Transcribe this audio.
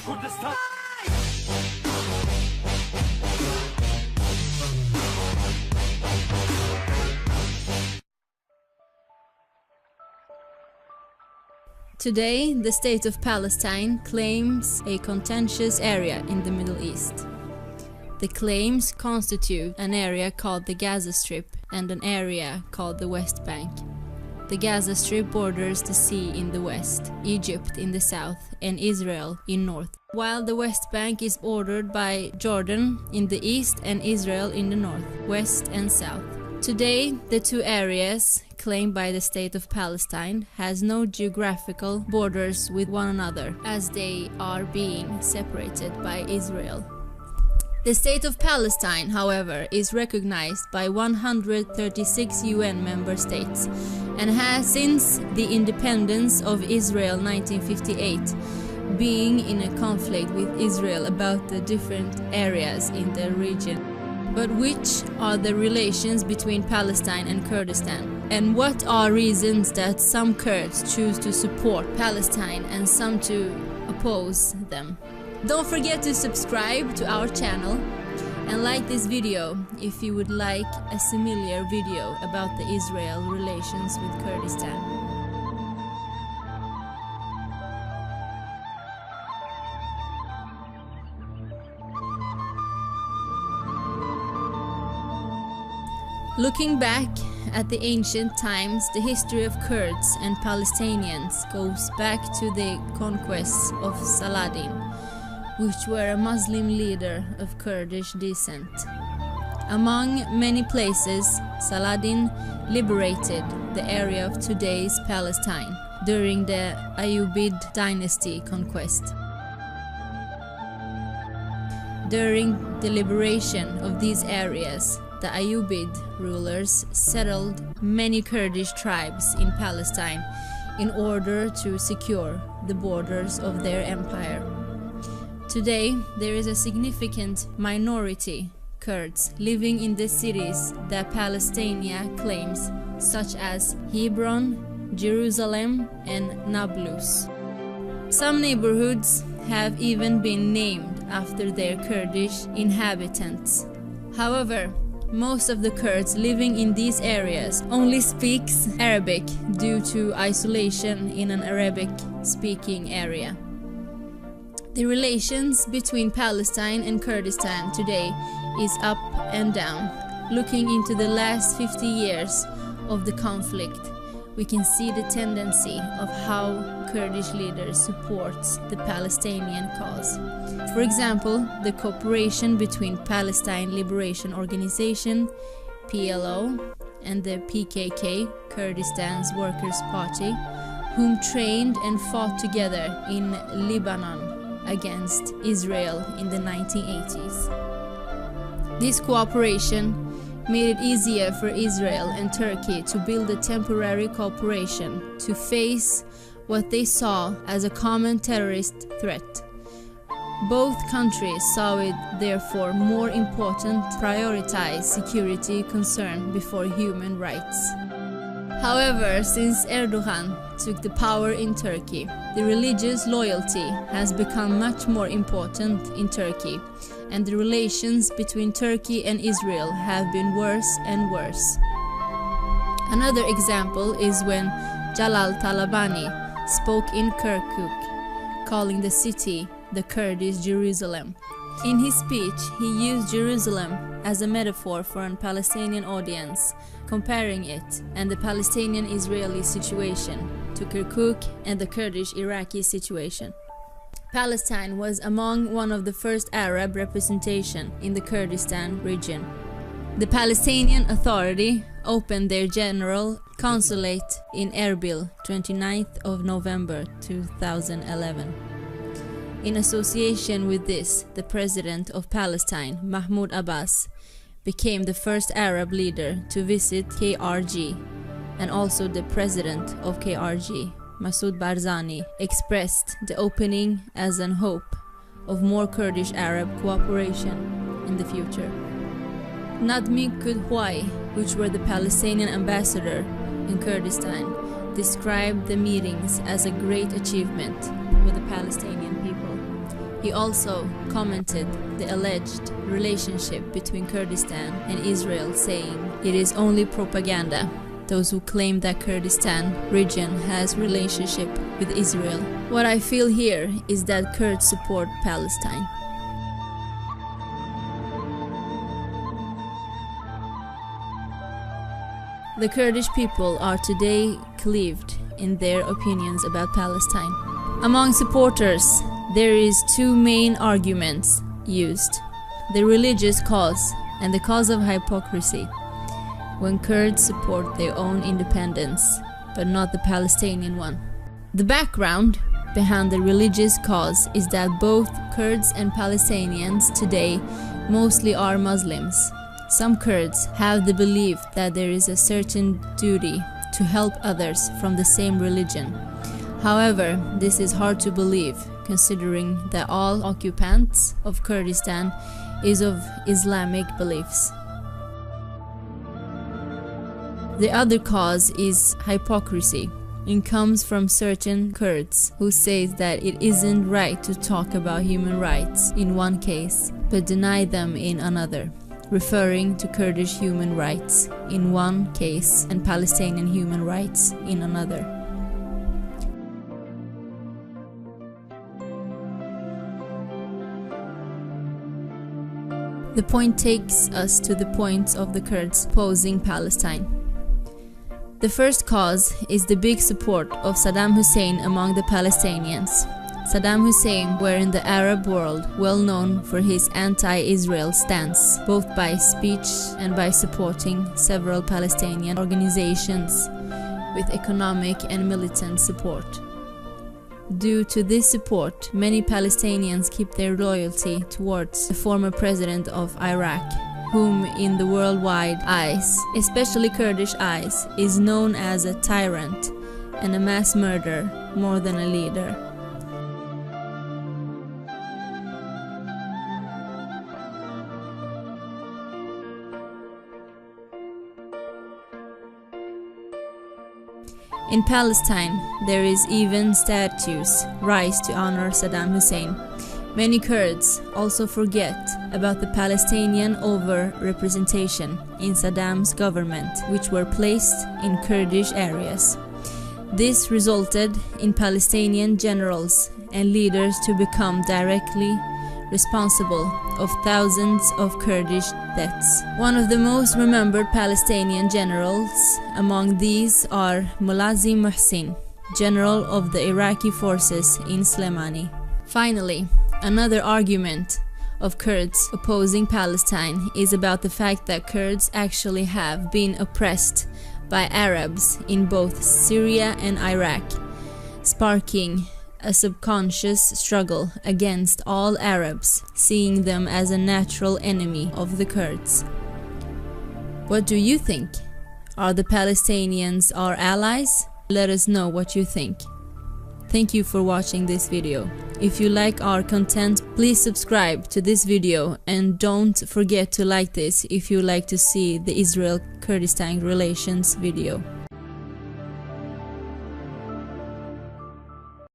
Kurdistan. Today, the state of Palestine claims a contentious area in the Middle East. The claims constitute an area called the Gaza Strip and an area called the West Bank. The Gaza Strip borders the sea in the west, Egypt in the south, and Israel in north, while the West Bank is bordered by Jordan in the east and Israel in the north, west and south. Today, the two areas claimed by the state of Palestine has no geographical borders with one another, as they are being separated by Israel. The state of Palestine, however, is recognized by 136 UN member states and has, since the independence of Israel 1958, being in a conflict with Israel about the different areas in the region. But which are the relations between Palestine and Kurdistan? And what are reasons that some Kurds choose to support Palestine and some to oppose them? Don't forget to subscribe to our channel and like this video if you would like a similar video about the Israel relations with Kurdistan. Looking back at the ancient times, the history of Kurds and Palestinians goes back to the conquests of Saladin, which were a Muslim leader of Kurdish descent. Among many places, Saladin liberated the area of today's Palestine during the Ayyubid dynasty conquest. During the liberation of these areas, the Ayyubid rulers settled many Kurdish tribes in Palestine in order to secure the borders of their empire. Today, there is a significant minority Kurds living in the cities that Palestine claims, such as Hebron, Jerusalem, and Nablus. Some neighborhoods have even been named after their Kurdish inhabitants. However, most of the Kurds living in these areas only speaks Arabic due to isolation in an Arabic-speaking area. The relations between Palestine and Kurdistan today is up and down. Looking into the last 50 years of the conflict, we can see the tendency of how Kurdish leaders support the Palestinian cause. For example, the cooperation between Palestine Liberation Organization, PLO, and the PKK, Kurdistan's Workers' Party, whom trained and fought together in Lebanon against Israel in the 1980s. This cooperation made it easier for Israel and Turkey to build a temporary cooperation to face what they saw as a common terrorist threat. Both countries saw it therefore more important to prioritize security concern before human rights. However, since Erdogan took the power in Turkey, the religious loyalty has become much more important in Turkey, and the relations between Turkey and Israel have been worse and worse. Another example is when Jalal Talabani spoke in Kirkuk, calling the city the Kurdish Jerusalem. In his speech, he used Jerusalem as a metaphor for a Palestinian audience, comparing it and the Palestinian-Israeli situation to Kirkuk and the Kurdish-Iraqi situation. Palestine was among one of the first Arab representation in the Kurdistan region. The Palestinian Authority opened their general consulate in Erbil 29th of November 2011. In association with this, the president of Palestine, Mahmoud Abbas, became the first Arab leader to visit KRG, and also the president of KRG, Masoud Barzani, expressed the opening as an hope of more Kurdish-Arab cooperation in the future. Nadmi Kudhwai, which were the Palestinian ambassador in Kurdistan, described the meetings as a great achievement for the Palestinian people. He also commented the alleged relationship between Kurdistan and Israel, saying it is only propaganda. Those who claim that Kurdistan region has relationship with Israel. What I feel here is that Kurds support Palestine. The Kurdish people are today cleaved in their opinions about Palestine. Among supporters, there is two main arguments used: the religious cause and the cause of hypocrisy, when Kurds support their own independence, but not the Palestinian one. The background behind the religious cause is that both Kurds and Palestinians today mostly are Muslims. Some Kurds have the belief that there is a certain duty to help others from the same religion. However, this is hard to believe, considering that all occupants of Kurdistan is of Islamic beliefs. The other cause is hypocrisy. It comes from certain Kurds who say that it isn't right to talk about human rights in one case, but deny them in another, referring to Kurdish human rights in one case and Palestinian human rights in another. The point takes us to the point of the Kurds opposing Palestine. The first cause is the big support of Saddam Hussein among the Palestinians. Saddam Hussein were in the Arab world well known for his anti-Israel stance, both by speech and by supporting several Palestinian organizations with economic and militant support. Due to this support, many Palestinians keep their loyalty towards the former president of Iraq, whom in the worldwide eyes, especially Kurdish eyes, is known as a tyrant and a mass murderer more than a leader. In Palestine, there is even statues raised to honor Saddam Hussein. Many Kurds also forget about the Palestinian over-representation in Saddam's government, which were placed in Kurdish areas. This resulted in Palestinian generals and leaders to become directly responsible of thousands of Kurdish deaths. One of the most remembered Palestinian generals among these are Mulazim Mohsin, general of the Iraqi forces in Slemani. Finally, another argument of Kurds opposing Palestine is about the fact that Kurds actually have been oppressed by Arabs in both Syria and Iraq, sparking a subconscious struggle against all Arabs, seeing them as a natural enemy of the Kurds. What do you think? Are the Palestinians our allies? Let us know what you think. Thank you for watching this video. If you like our content, please subscribe to this video and don't forget to like this if you like to see the Israel-Kurdistan relations video.